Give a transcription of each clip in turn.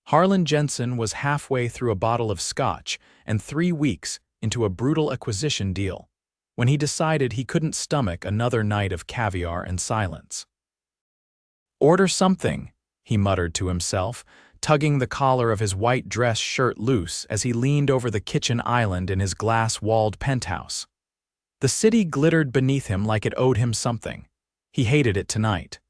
Harland Jenson was halfway through a bottle of scotch and 3 weeks into a brutal acquisition deal when he decided he couldn't stomach another night of caviar and silence. "Order something," he muttered to himself, tugging the collar of his white dress shirt loose as he leaned over the kitchen island in his glass-walled penthouse. The city glittered beneath him like it owed him something. He hated it tonight.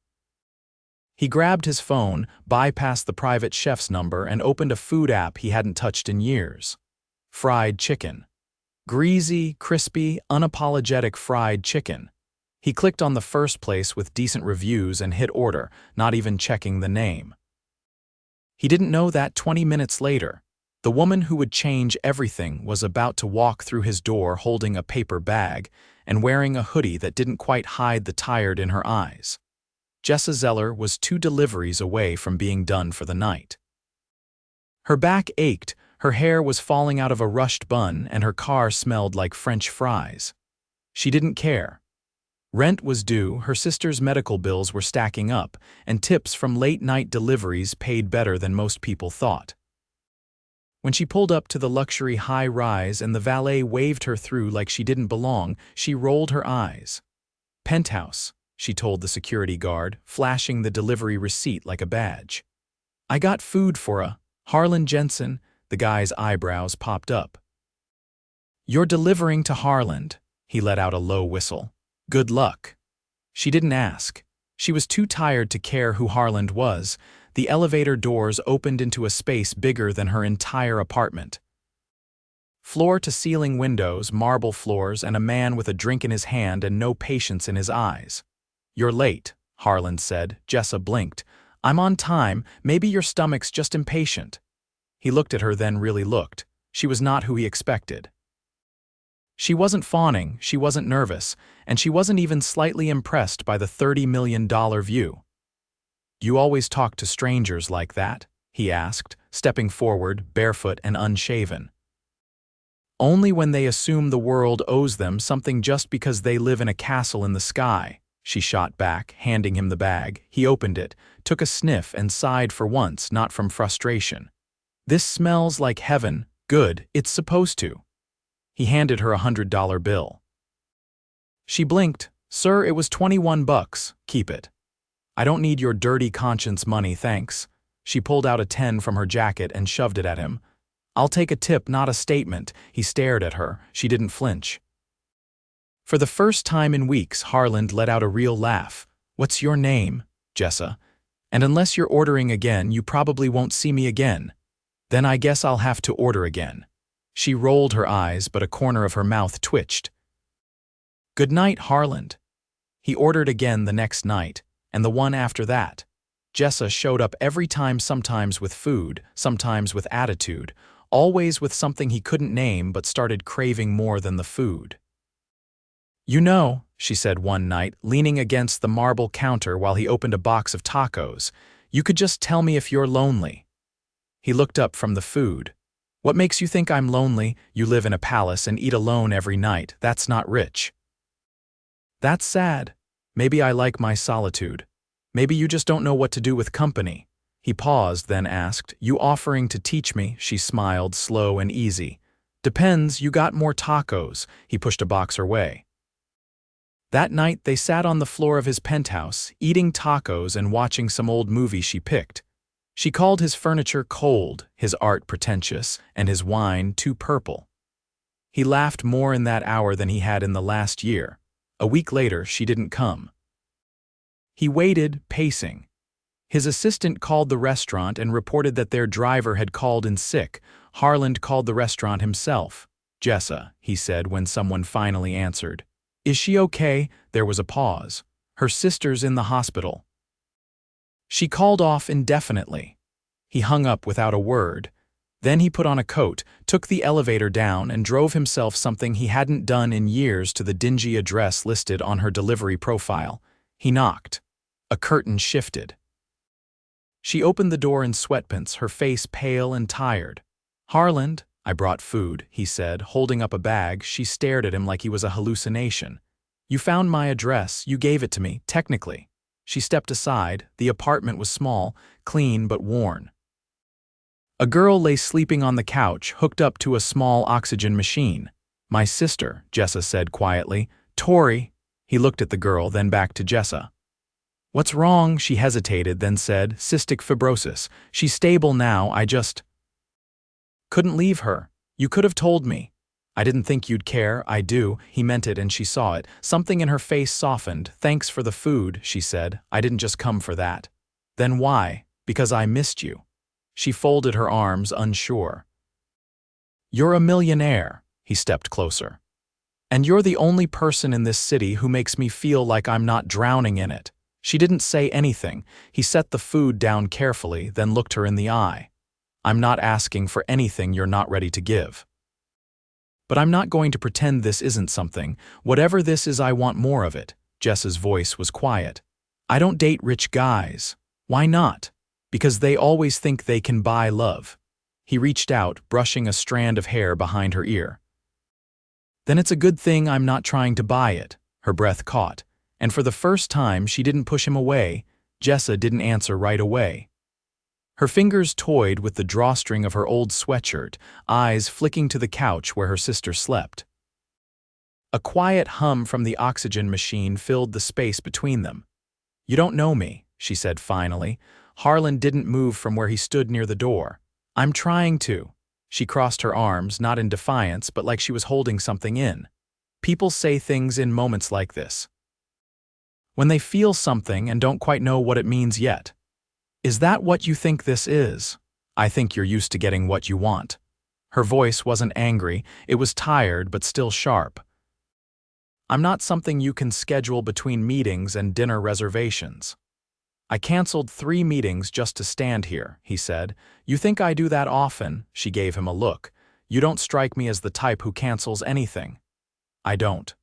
He grabbed his phone, bypassed the private chef's number, and opened a food app he hadn't touched in years. Fried chicken. Greasy, crispy, unapologetic fried chicken. He clicked on the first place with decent reviews and hit order, not even checking the name. He didn't know that 20 minutes later, the woman who would change everything was about to walk through his door holding a paper bag and wearing a hoodie that didn't quite hide the tired in her eyes. Jessa Zeller was 2 deliveries away from being done for the night. Her back ached, her hair was falling out of a rushed bun, and her car smelled like French fries. She didn't care. Rent was due, her sister's medical bills were stacking up, and tips from late-night deliveries paid better than most people thought. When she pulled up to the luxury high-rise and the valet waved her through like she didn't belong, she rolled her eyes. "Penthouse," she told the security guard, flashing the delivery receipt like a badge. "I got food for Harland Jenson." The guy's eyebrows popped up. "You're delivering to Harland." He let out a low whistle. "Good luck." She didn't ask. She was too tired to care who Harland was. The elevator doors opened into a space bigger than her entire apartment. Floor-to-ceiling windows, marble floors, and a man with a drink in his hand and no patience in his eyes. "You're late," Harland said. Jessa blinked. "I'm on time. Maybe your stomach's just impatient." He looked at her, then really looked. She was not who he expected. She wasn't fawning, she wasn't nervous, and she wasn't even slightly impressed by the $30 million view. "You always talk to strangers like that?" he asked, stepping forward, barefoot and unshaven. "Only when they assume the world owes them something just because they live in a castle in the sky," she shot back, handing him the bag. He opened it, took a sniff, and sighed for once, not from frustration. "This smells like heaven. Good, it's supposed to." He handed her a $100 bill. She blinked. "Sir, it was $21. Keep it." "I don't need your dirty conscience money, thanks." She pulled out a 10 from her jacket and shoved it at him. "I'll take a tip, not a statement." He stared at her. She didn't flinch. For the first time in weeks, Harland let out a real laugh. "What's your name?" "Jessa. And unless you're ordering again, you probably won't see me again." "Then I guess I'll have to order again." She rolled her eyes, but a corner of her mouth twitched. "Good night, Harland." He ordered again the next night, and the one after that. Jessa showed up every time, sometimes with food, sometimes with attitude, always with something he couldn't name but started craving more than the food. "You know," she said one night, leaning against the marble counter while he opened a box of tacos, "you could just tell me if you're lonely." He looked up from the food. "What makes you think I'm lonely? You live in a palace and eat alone every night. That's not rich." "That's sad. Maybe I like my solitude. Maybe you just don't know what to do with company." He paused, then asked, "You offering to teach me?" She smiled, slow and easy. "Depends, you got more tacos." He pushed a box her way. That night they sat on the floor of his penthouse, eating tacos and watching some old movie she picked. She called his furniture cold, his art pretentious, and his wine too purple. He laughed more in that hour than he had in the last year. A week later, she didn't come. He waited, pacing. His assistant called the restaurant and reported that their driver had called in sick. Harland called the restaurant himself. "Jessa," he said when someone finally answered. "Is she okay?" There was a pause. "Her sister's in the hospital." She called off indefinitely. He hung up without a word. Then he put on a coat, took the elevator down, and drove himself something he hadn't done in years to the dingy address listed on her delivery profile. He knocked. A curtain shifted. She opened the door in sweatpants, her face pale and tired. "Harland, I brought food," he said, holding up a bag. She stared at him like he was a hallucination. "You found my address. You gave it to me, technically." She stepped aside. The apartment was small, clean but worn. A girl lay sleeping on the couch, hooked up to a small oxygen machine. My sister, Jessa said quietly. Tori. He looked at the girl, then back to Jessa. What's wrong? She hesitated, then said, cystic fibrosis. She's stable now, I just couldn't leave her. You could have told me. I didn't think you'd care, I do. He meant it and she saw it. Something in her face softened. Thanks for the food, she said. I didn't just come for that. Then why? Because I missed you. She folded her arms, unsure. You're a millionaire. He stepped closer. And you're the only person in this city who makes me feel like I'm not drowning in it. She didn't say anything. He set the food down carefully, then looked her in the eye. I'm not asking for anything you're not ready to give. But I'm not going to pretend this isn't something. Whatever this is, I want more of it. Jessa's voice was quiet. I don't date rich guys. Why not? Because they always think they can buy love. He reached out, brushing a strand of hair behind her ear. Then it's a good thing I'm not trying to buy it. Her breath caught, and for the first time she didn't push him away. Jessa didn't answer right away. Her fingers toyed with the drawstring of her old sweatshirt, eyes flicking to the couch where her sister slept. A quiet hum from the oxygen machine filled the space between them. You don't know me, she said finally. Harland didn't move from where he stood near the door. I'm trying to. She crossed her arms, not in defiance, but like she was holding something in. People say things in moments like this. When they feel something and don't quite know what it means yet. Is that what you think this is? I think you're used to getting what you want. Her voice wasn't angry, it was tired but still sharp. I'm not something you can schedule between meetings and dinner reservations. I canceled 3 meetings just to stand here, he said. You think I do that often? She gave him a look. You don't strike me as the type who cancels anything. I don't.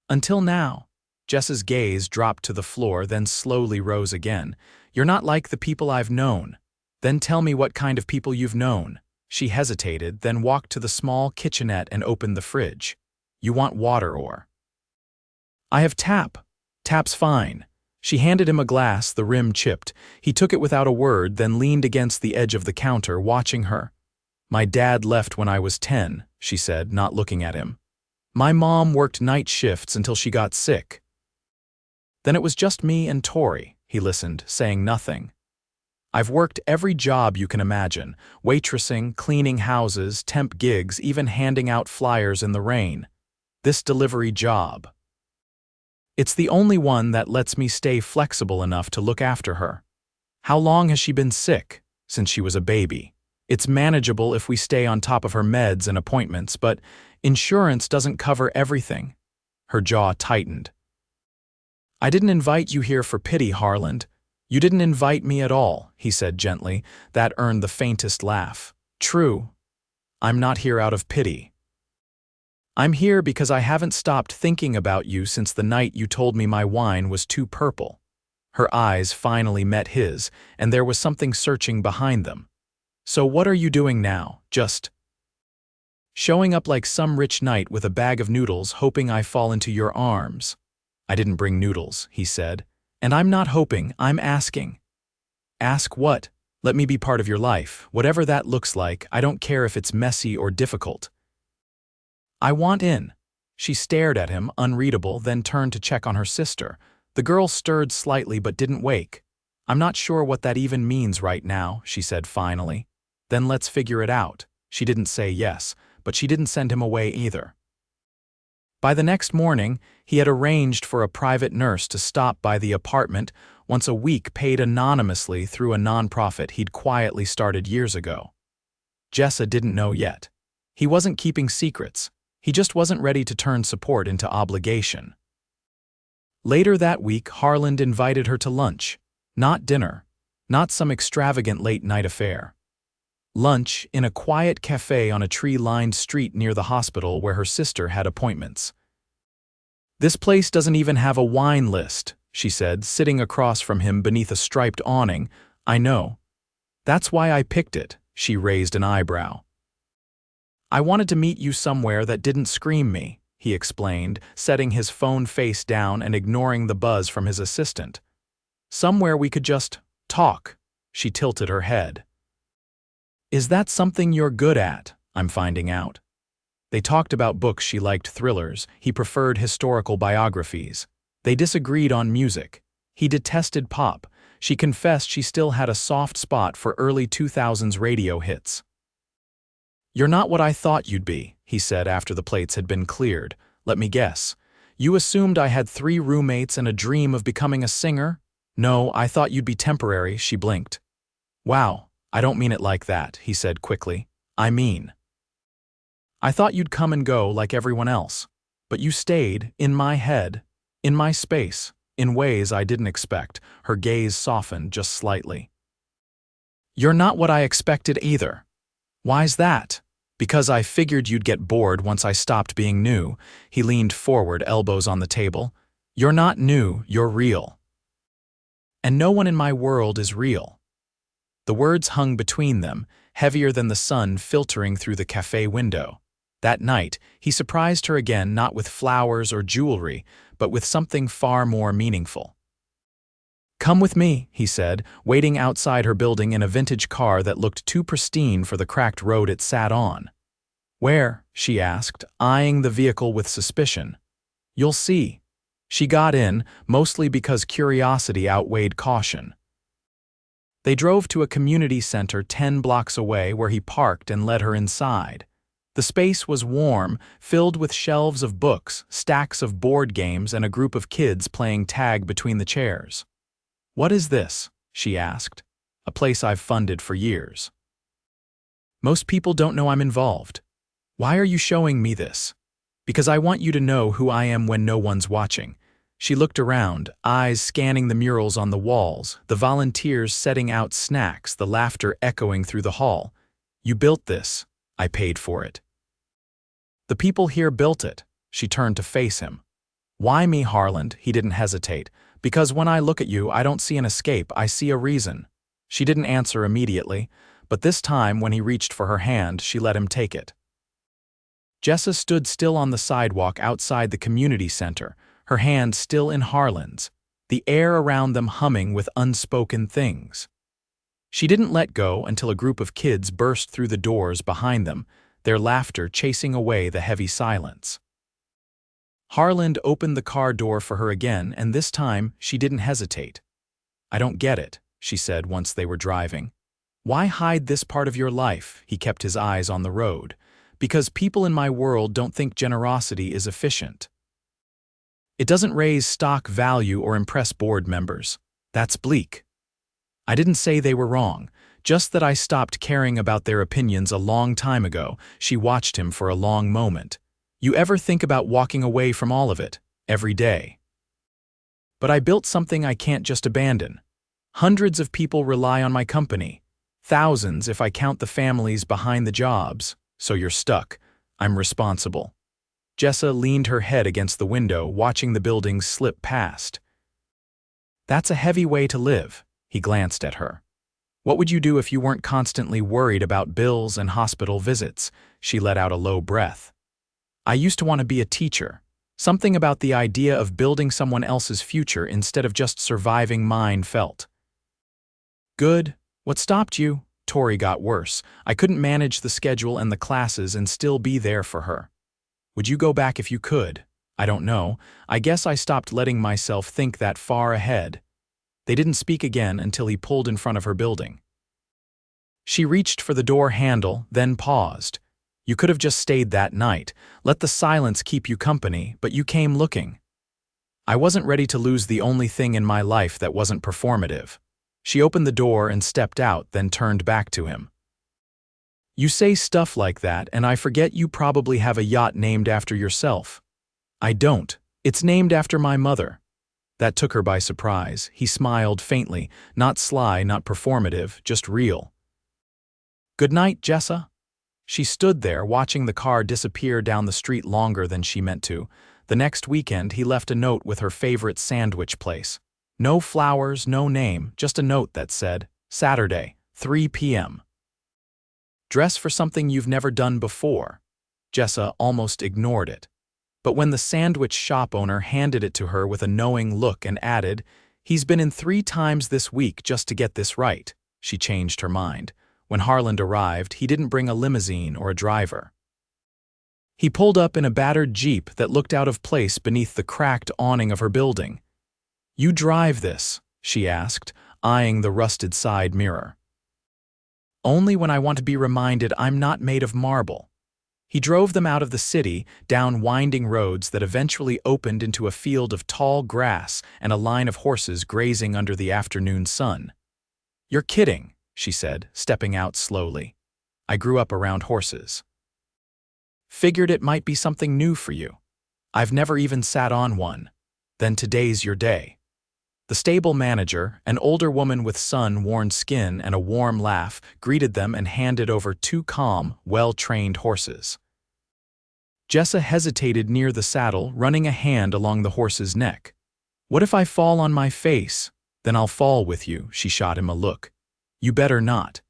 Until now. Jessa's gaze dropped to the floor, then slowly rose again. You're not like the people I've known. Then tell me what kind of people you've known. She hesitated, then walked to the small kitchenette and opened the fridge. You want water or? I have tap. Tap's fine. She handed him a glass, the rim chipped. He took it without a word, then leaned against the edge of the counter, watching her. My dad left when I was 10, she said, not looking at him. My mom worked night shifts until she got sick. Then it was just me and Tori. He listened, saying nothing. I've worked every job you can imagine, waitressing, cleaning houses, temp gigs, even handing out flyers in the rain. This delivery job. It's the only one that lets me stay flexible enough to look after her. How long has she been sick? Since she was a baby. It's manageable if we stay on top of her meds and appointments, but insurance doesn't cover everything. Her jaw tightened. I didn't invite you here for pity, Harland. You didn't invite me at all, he said gently. That earned the faintest laugh. True. I'm not here out of pity. I'm here because I haven't stopped thinking about you since the night you told me my wine was too purple. Her eyes finally met his, and there was something searching behind them. So what are you doing now? Just showing up like some rich knight with a bag of noodles, hoping I fall into your arms. I didn't bring noodles, he said. And I'm not hoping, I'm asking. Ask what? Let me be part of your life, whatever that looks like. I don't care if it's messy or difficult. I want in. She stared at him, unreadable, then turned to check on her sister. The girl stirred slightly but didn't wake. I'm not sure what that even means right now, she said finally. Then let's figure it out. She didn't say yes, but she didn't send him away either. By the next morning, he had arranged for a private nurse to stop by the apartment once a week, paid anonymously through a nonprofit he'd quietly started years ago. Jessa didn't know yet. He wasn't keeping secrets. He just wasn't ready to turn support into obligation. Later that week, Harland invited her to lunch. Not dinner. Not some extravagant late-night affair. Lunch in a quiet cafe on a tree-lined street near the hospital where her sister had appointments. This place doesn't even have a wine list, she said, sitting across from him beneath a striped awning. I know. That's why I picked it, she raised an eyebrow. I wanted to meet you somewhere that didn't scream me, he explained, setting his phone face down and ignoring the buzz from his assistant. Somewhere we could just talk. She tilted her head. Is that something you're good at? I'm finding out. They talked about books. She liked thrillers, he preferred historical biographies. They disagreed on music. He detested pop. She confessed she still had a soft spot for early 2000s radio hits. You're not what I thought you'd be, he said after the plates had been cleared. Let me guess. You assumed I had 3 roommates and a dream of becoming a singer? No, I thought you'd be temporary, she blinked. Wow, I don't mean it like that, he said quickly. I thought you'd come and go like everyone else. But you stayed, in my head, in my space, in ways I didn't expect. Her gaze softened just slightly. You're not what I expected either. Why's that? Because I figured you'd get bored once I stopped being new. He leaned forward, elbows on the table. You're not new, you're real. And no one in my world is real. The words hung between them, heavier than the sun filtering through the cafe window. That night, he surprised her again, not with flowers or jewelry, but with something far more meaningful. Come with me, he said, waiting outside her building in a vintage car that looked too pristine for the cracked road it sat on. Where? She asked, eyeing the vehicle with suspicion. You'll see. She got in, mostly because curiosity outweighed caution. They drove to a community center 10 blocks away where he parked and led her inside. The space was warm, filled with shelves of books, stacks of board games, and a group of kids playing tag between the chairs. What is this? She asked. A place I've funded for years. Most people don't know I'm involved. Why are you showing me this? Because I want you to know who I am when no one's watching. She looked around, eyes scanning the murals on the walls, the volunteers setting out snacks, the laughter echoing through the hall. You built this. I paid for it. The people here built it. She turned to face him. Why me, Harland? He didn't hesitate. Because when I look at you, I don't see an escape, I see a reason. She didn't answer immediately, but this time when he reached for her hand, she let him take it. Jessa stood still on the sidewalk outside the community center, her hand still in Harland's, the air around them humming with unspoken things. She didn't let go until a group of kids burst through the doors behind them, their laughter chasing away the heavy silence. Harland opened the car door for her again, and this time she didn't hesitate. I don't get it, she said once they were driving. Why hide this part of your life? He kept his eyes on the road. Because people in my world don't think generosity is efficient. It doesn't raise stock value or impress board members. That's bleak. I didn't say they were wrong, just that I stopped caring about their opinions a long time ago. She watched him for a long moment. You ever think about walking away from all of it, every day? But I built something I can't just abandon. Hundreds of people rely on my company. Thousands if I count the families behind the jobs. So you're stuck. I'm responsible. Jessa leaned her head against the window, watching the buildings slip past. That's a heavy way to live. He glanced at her. What would you do if you weren't constantly worried about bills and hospital visits? She let out a low breath. I used to want to be a teacher. Something about the idea of building someone else's future instead of just surviving mine felt. Good. What stopped you? Tori got worse. I couldn't manage the schedule and the classes and still be there for her. Would you go back if you could? I don't know. I guess I stopped letting myself think that far ahead. They didn't speak again until he pulled in front of her building. She reached for the door handle, then paused. You could have just stayed that night. Let the silence keep you company, but you came looking. I wasn't ready to lose the only thing in my life that wasn't performative. She opened the door and stepped out, then turned back to him. You say stuff like that, and I forget you probably have a yacht named after yourself. I don't. It's named after my mother. That took her by surprise. He smiled faintly, not sly, not performative, just real. Good night, Jessa. She stood there, watching the car disappear down the street longer than she meant to. The next weekend, he left a note with her favorite sandwich place. No flowers, no name, just a note that said, Saturday, 3 p.m. Dress for something you've never done before. Jessa almost ignored it. But when the sandwich shop owner handed it to her with a knowing look and added, He's been in 3 times this week just to get this right, she changed her mind. When Harland arrived, he didn't bring a limousine or a driver. He pulled up in a battered Jeep that looked out of place beneath the cracked awning of her building. "You drive this?" she asked, eyeing the rusted side mirror. "Only when I want to be reminded I'm not made of marble." He drove them out of the city, down winding roads that eventually opened into a field of tall grass and a line of horses grazing under the afternoon sun. "You're kidding," she said, stepping out slowly. "I grew up around horses. Figured it might be something new for you. I've never even sat on one. Then today's your day." The stable manager, an older woman with sun-worn skin and a warm laugh, greeted them and handed over two calm, well-trained horses. Jessa hesitated near the saddle, running a hand along the horse's neck. "What if I fall on my face? Then I'll fall with you," she shot him a look. "You better not."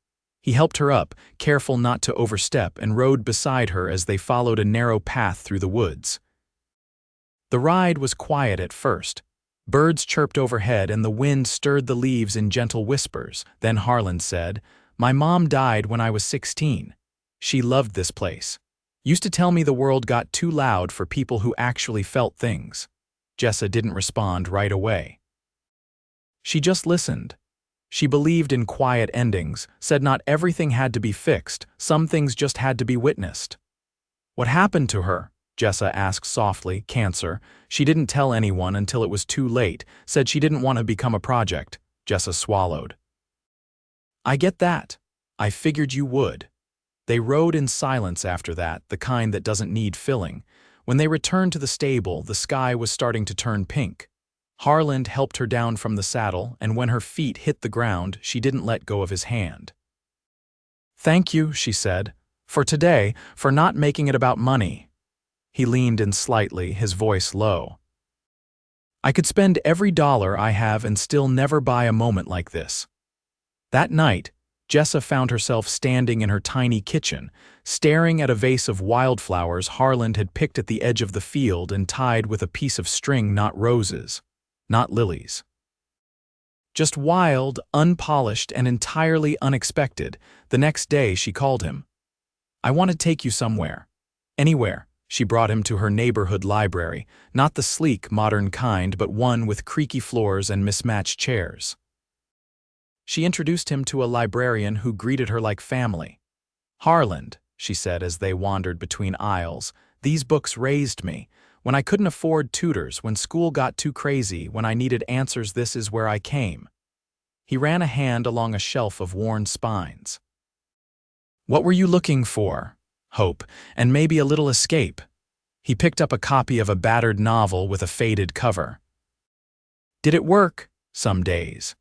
He helped her up, careful not to overstep, and rode beside her as they followed a narrow path through the woods. The ride was quiet at first. Birds chirped overhead and the wind stirred the leaves in gentle whispers. Then Harland said, "My mom died when I was 16. She loved this place. Used to tell me the world got too loud for people who actually felt things." Jessa didn't respond right away. She just listened. She believed in quiet endings, said not everything had to be fixed, some things just had to be witnessed. "What happened to her?" Jessa asked softly. "Cancer. She didn't tell anyone until it was too late, said she didn't want to become a project." Jessa swallowed. "I get that. I figured you would." They rode in silence after that, the kind that doesn't need filling. When they returned to the stable, the sky was starting to turn pink. Harland helped her down from the saddle, and when her feet hit the ground, she didn't let go of his hand. "Thank you," she said, "for today, for not making it about money." He leaned in slightly, his voice low. "I could spend every dollar I have and still never buy a moment like this." That night, Jessa found herself standing in her tiny kitchen, staring at a vase of wildflowers Harland had picked at the edge of the field and tied with a piece of string, not roses, not lilies. Just wild, unpolished, and entirely unexpected. The next day she called him. "I want to take you somewhere. Anywhere." She brought him to her neighborhood library, not the sleek, modern kind, but one with creaky floors and mismatched chairs. She introduced him to a librarian who greeted her like family. "Harland," she said as they wandered between aisles, "these books raised me. When I couldn't afford tutors, when school got too crazy, when I needed answers, this is where I came." He ran a hand along a shelf of worn spines. "What were you looking for?" "Hope, and maybe a little escape." He picked up a copy of a battered novel with a faded cover. "Did it work?" "Some days."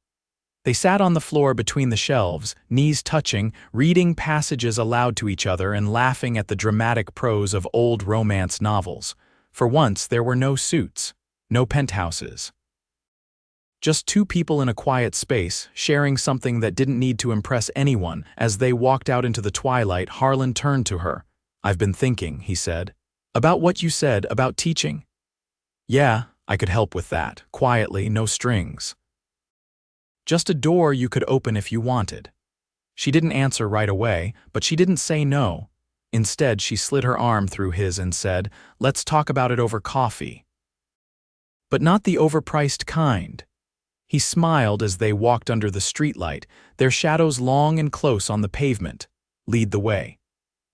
They sat on the floor between the shelves, knees touching, reading passages aloud to each other and laughing at the dramatic prose of old romance novels. For once, there were no suits, no penthouses. Just two people in a quiet space, sharing something that didn't need to impress anyone. As they walked out into the twilight, Harland turned to her. "I've been thinking," he said. "About what you said about teaching." "Yeah, I could help with that, quietly, no strings. Just a door you could open if you wanted." She didn't answer right away, but she didn't say no. Instead, she slid her arm through his and said, "Let's talk about it over coffee." But not the overpriced kind. He smiled as they walked under the streetlight, their shadows long and close on the pavement. "Lead the way."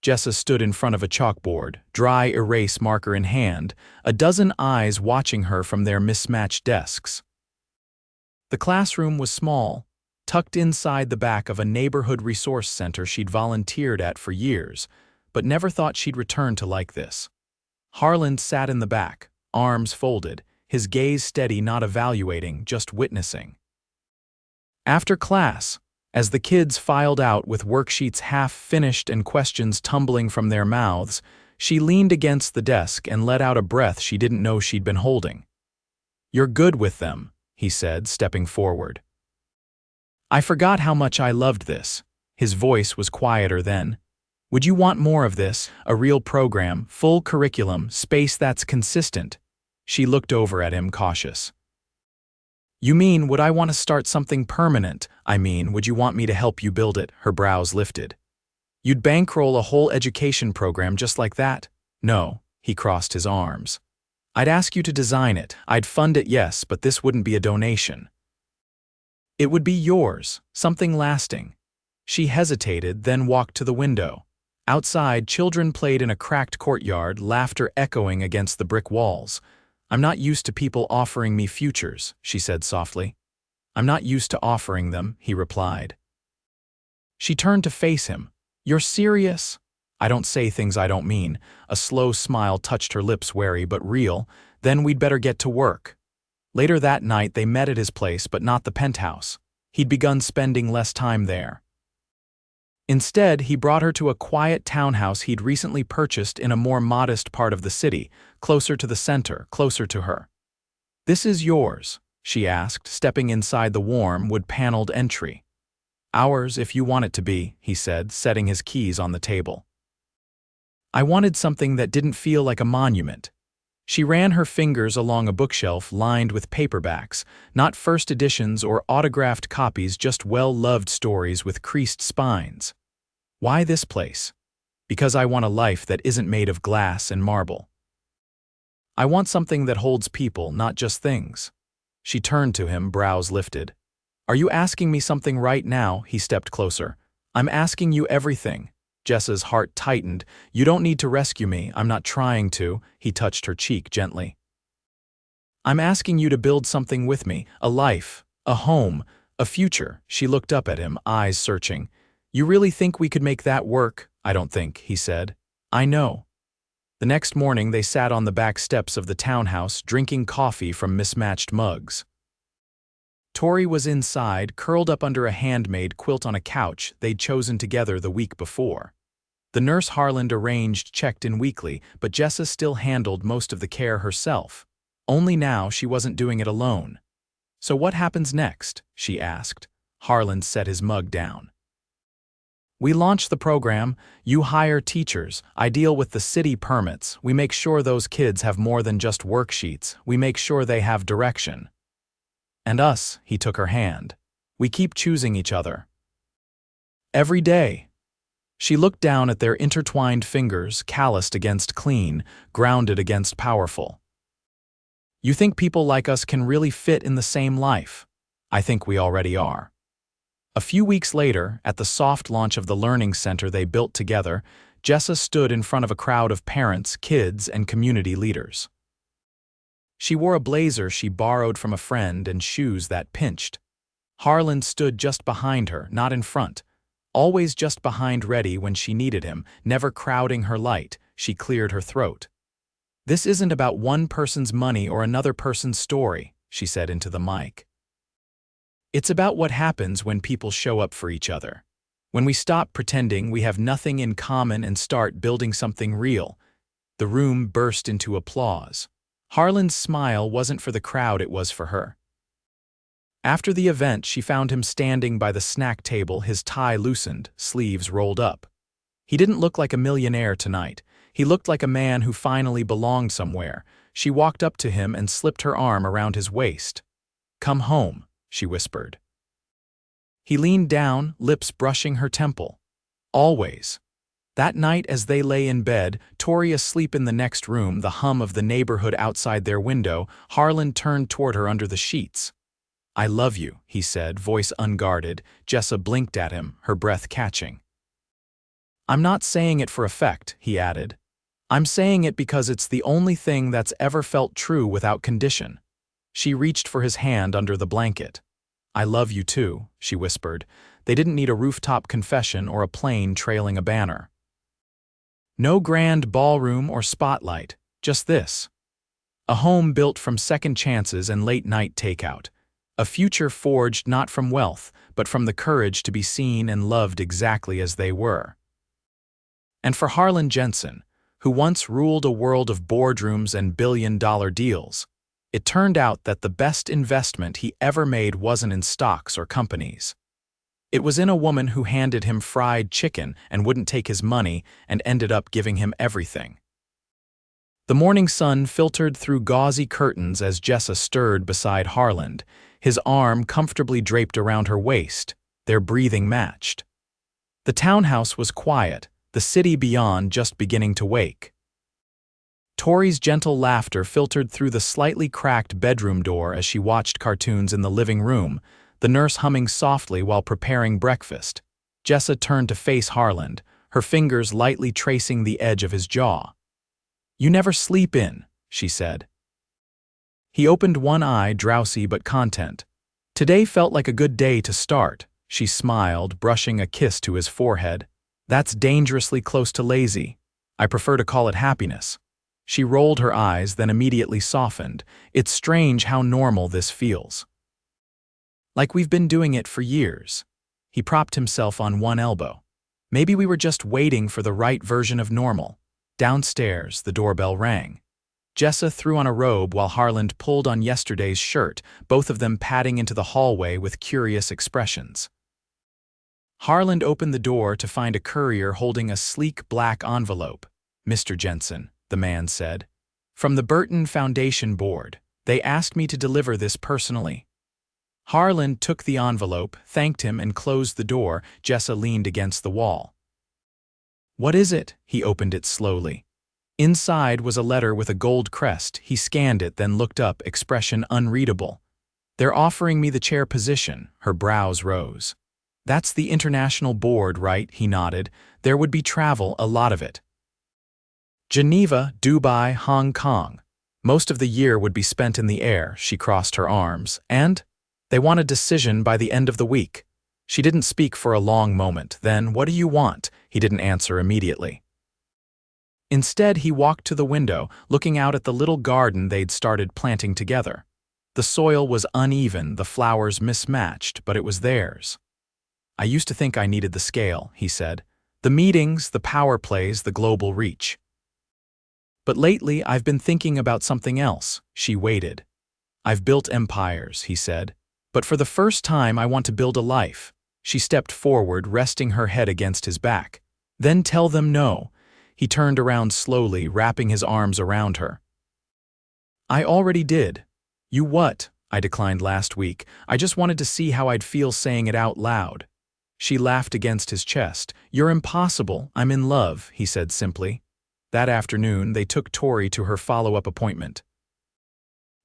Jessa stood in front of a chalkboard, dry erase marker in hand, a dozen eyes watching her from their mismatched desks. The classroom was small, tucked inside the back of a neighborhood resource center she'd volunteered at for years, but never thought she'd return to like this. Harland sat in the back, arms folded, his gaze steady, not evaluating, just witnessing. After class, as the kids filed out with worksheets half finished and questions tumbling from their mouths, she leaned against the desk and let out a breath she didn't know she'd been holding. "You're good with them," he said, stepping forward. "I forgot how much I loved this." His voice was quieter then. "Would you want more of this? A real program, full curriculum, space that's consistent?" She looked over at him, cautious. You mean, would I want to start something permanent? I mean, would you want me to help you build it? Her brows lifted. You'd bankroll a whole education program just like that? No, he crossed his arms. I'd ask you to design it. I'd fund it, yes, but this wouldn't be a donation. It would be yours, something lasting. She hesitated, then walked to the window. Outside, children played in a cracked courtyard, laughter echoing against the brick walls. I'm not used to people offering me futures, she said softly. I'm not used to offering them, he replied. She turned to face him. You're serious? I don't say things I don't mean. A slow smile touched her lips, wary but real. Then we'd better get to work. Later that night they met at his place, but not the penthouse. He'd begun spending less time there. Instead, he brought her to a quiet townhouse he'd recently purchased in a more modest part of the city, closer to the center, closer to her. This is yours, she asked, stepping inside the warm, wood-paneled entry. Ours if you want it to be, he said, setting his keys on the table. I wanted something that didn't feel like a monument. She ran her fingers along a bookshelf lined with paperbacks, not first editions or autographed copies, just well-loved stories with creased spines. Why this place? Because I want a life that isn't made of glass and marble. I want something that holds people, not just things. She turned to him, brows lifted. Are you asking me something right now? He stepped closer. I'm asking you everything. Jessa's heart tightened. You don't need to rescue me. I'm not trying to. He touched her cheek gently. I'm asking you to build something with me, a life, a home, a future. She looked up at him, eyes searching. You really think we could make that work? I don't think, he said. I know. The next morning they sat on the back steps of the townhouse, drinking coffee from mismatched mugs. Tori was inside, curled up under a handmade quilt on a couch they'd chosen together the week before. The nurse Harland arranged checked in weekly, but Jessa still handled most of the care herself. Only now she wasn't doing it alone. So what happens next? She asked. Harland set his mug down. We launch the program, you hire teachers, I deal with the city permits, we make sure those kids have more than just worksheets, we make sure they have direction. And us, he took her hand. We keep choosing each other. Every day. She looked down at their intertwined fingers, calloused against clean, grounded against powerful. You think people like us can really fit in the same life? I think we already are. A few weeks later, at the soft launch of the learning center they built together, Jessa stood in front of a crowd of parents, kids, and community leaders. She wore a blazer she borrowed from a friend and shoes that pinched. Harland stood just behind her, not in front. Always just behind, ready when she needed him, never crowding her light. She cleared her throat. This isn't about one person's money or another person's story, she said into the mic. It's about what happens when people show up for each other. When we stop pretending we have nothing in common and start building something real. The room burst into applause. Harland's smile wasn't for the crowd, it was for her. After the event, she found him standing by the snack table, his tie loosened, sleeves rolled up. He didn't look like a millionaire tonight. He looked like a man who finally belonged somewhere. She walked up to him and slipped her arm around his waist. Come home, she whispered. He leaned down, lips brushing her temple. Always. That night as they lay in bed, Tori asleep in the next room, the hum of the neighborhood outside their window, Harland turned toward her under the sheets. I love you, he said, voice unguarded. Jessa blinked at him, her breath catching. I'm not saying it for effect, he added. I'm saying it because it's the only thing that's ever felt true without condition. She reached for his hand under the blanket. I love you too, she whispered. They didn't need a rooftop confession or a plane trailing a banner. No grand ballroom or spotlight, just this. A home built from second chances and late-night takeout. A future forged not from wealth, but from the courage to be seen and loved exactly as they were. And for Harland Jenson, who once ruled a world of boardrooms and billion-dollar deals, it turned out that the best investment he ever made wasn't in stocks or companies. It was in a woman who handed him fried chicken and wouldn't take his money and ended up giving him everything. The morning sun filtered through gauzy curtains as Jessa stirred beside Harland. his arm comfortably draped around her waist. Their breathing matched. The townhouse was quiet, the city beyond just beginning to wake. Tori's gentle laughter filtered through the slightly cracked bedroom door as she watched cartoons in the living room, the nurse humming softly while preparing breakfast. Jessa turned to face Harland, her fingers lightly tracing the edge of his jaw. "You never sleep in," she said. He opened one eye, drowsy but content. "Today felt like a good day to start," she smiled, brushing a kiss to his forehead. "That's dangerously close to lazy. I prefer to call it happiness." She rolled her eyes, then immediately softened. "It's strange how normal this feels. Like we've been doing it for years." He propped himself on one elbow. "Maybe we were just waiting for the right version of normal." Downstairs, the doorbell rang. Jessa threw on a robe while Harland pulled on yesterday's shirt, both of them padding into the hallway with curious expressions. Harland opened the door to find a courier holding a sleek black envelope. "Mr. Jenson," the man said, "from the Burton Foundation Board. They asked me to deliver this personally." Harland took the envelope, thanked him, and closed the door. Jessa leaned against the wall. "What is it?" He opened it slowly. Inside was a letter with a gold crest. He scanned it, then looked up, expression unreadable. "They're offering me the chair position." Her brows rose. "That's the international board, right?" He nodded. "There would be travel, a lot of it. Geneva, Dubai, Hong Kong. Most of the year would be spent in the air." She crossed her arms. "And they want a decision by the end of the week." She didn't speak for a long moment. Then, "What do you want?" He didn't answer immediately. Instead, he walked to the window, looking out at the little garden they'd started planting together. The soil was uneven, the flowers mismatched, but it was theirs. "I used to think I needed the scale," he said. "The meetings, the power plays, the global reach. But lately, I've been thinking about something else." She waited. "I've built empires," he said. "But for the first time, I want to build a life." She stepped forward, resting her head against his back. "Then tell them no." He turned around slowly, wrapping his arms around her. "I already did." "You what?" "I declined last week. I just wanted to see how I'd feel saying it out loud." She laughed against his chest. "You're impossible. I'm in love," he said simply. That afternoon, they took Tori to her follow-up appointment.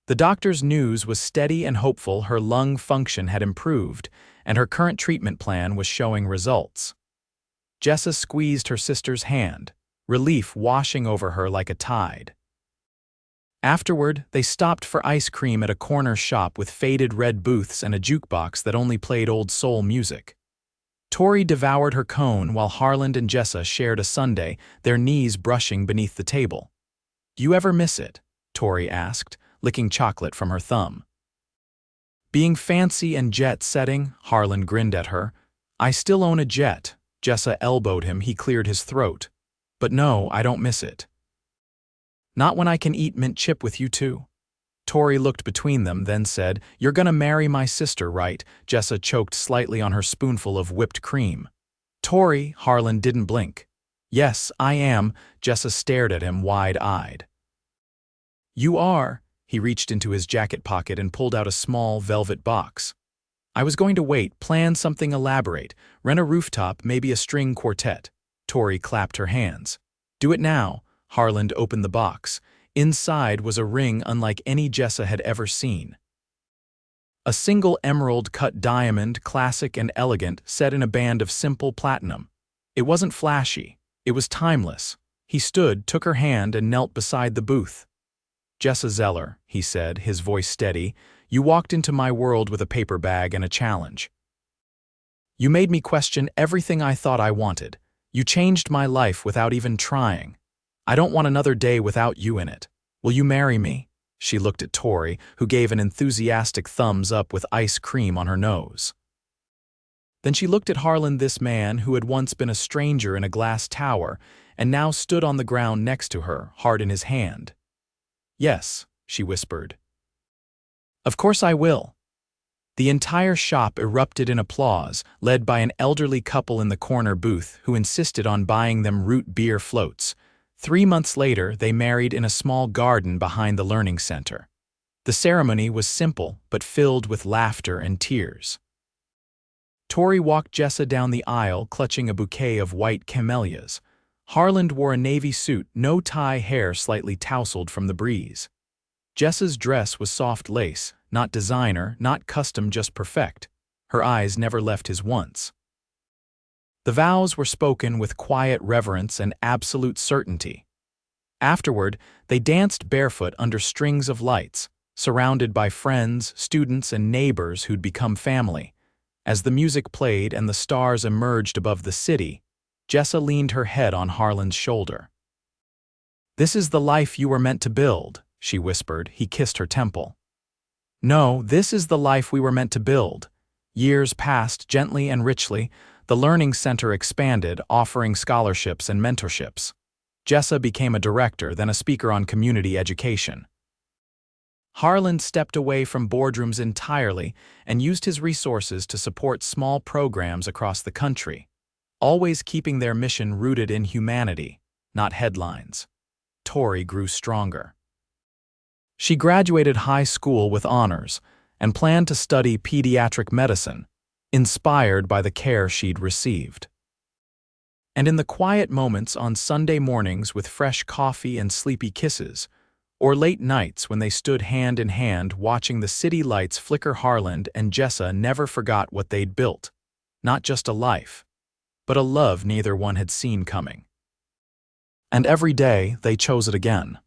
The doctor's news was steady and hopeful. Her lung function had improved, and her current treatment plan was showing results. Jessa squeezed her sister's hand, relief washing over her like a tide. Afterward, they stopped for ice cream at a corner shop with faded red booths and a jukebox that only played old soul music. Tori devoured her cone while Harland and Jessa shared a sundae, their knees brushing beneath the table. "Do you ever miss it?" Tori asked, licking chocolate from her thumb. "Being fancy and jet-setting," Harland grinned at her. "I still own a jet." Jessa elbowed him. He cleared his throat. "But no, I don't miss it. Not when I can eat mint chip with you too." Tori looked between them, then said, "You're gonna marry my sister, right?" Jessa choked slightly on her spoonful of whipped cream. "Tori," Harland didn't blink. "Yes, I am." Jessa stared at him, wide-eyed. "You are." He reached into his jacket pocket and pulled out a small velvet box. "I was going to wait, plan something elaborate, rent a rooftop, maybe a string quartet." Tori clapped her hands. "Do it now." Harland opened the box. Inside was a ring unlike any Jessa had ever seen. A single emerald-cut diamond, classic and elegant, set in a band of simple platinum. It wasn't flashy. It was timeless. He stood, took her hand, and knelt beside the booth. "Jessa Zeller," he said, his voice steady, "you walked into my world with a paper bag and a challenge. You made me question everything I thought I wanted. You changed my life without even trying. I don't want another day without you in it. Will you marry me?" She looked at Tori, who gave an enthusiastic thumbs up with ice cream on her nose. Then she looked at Harland, this man who had once been a stranger in a glass tower and now stood on the ground next to her, heart in his hand. "Yes," she whispered. "Of course I will." The entire shop erupted in applause, led by an elderly couple in the corner booth who insisted on buying them root beer floats. 3 months later, they married in a small garden behind the learning center. The ceremony was simple but filled with laughter and tears. Tori walked Jessa down the aisle clutching a bouquet of white camellias. Harland wore a navy suit, no tie, hair slightly tousled from the breeze. Jessa's dress was soft lace, not designer, not custom, just perfect. Her eyes never left his once. The vows were spoken with quiet reverence and absolute certainty. Afterward, they danced barefoot under strings of lights, surrounded by friends, students, and neighbors who'd become family. As the music played and the stars emerged above the city, Jessa leaned her head on Harland's shoulder. "This is the life you were meant to build," she whispered. He kissed her temple. "No, this is the life we were meant to build." Years passed gently and richly. The Learning Center expanded, offering scholarships and mentorships. Jessa became a director, then a speaker on community education. Harland stepped away from boardrooms entirely and used his resources to support small programs across the country, always keeping their mission rooted in humanity, not headlines. Tori grew stronger. She graduated high school with honors and planned to study pediatric medicine, inspired by the care she'd received. And in the quiet moments on Sunday mornings with fresh coffee and sleepy kisses, or late nights when they stood hand in hand watching the city lights flicker, Harland and Jessa never forgot what they'd built. Not just a life, but a love neither one had seen coming. And every day they chose it again.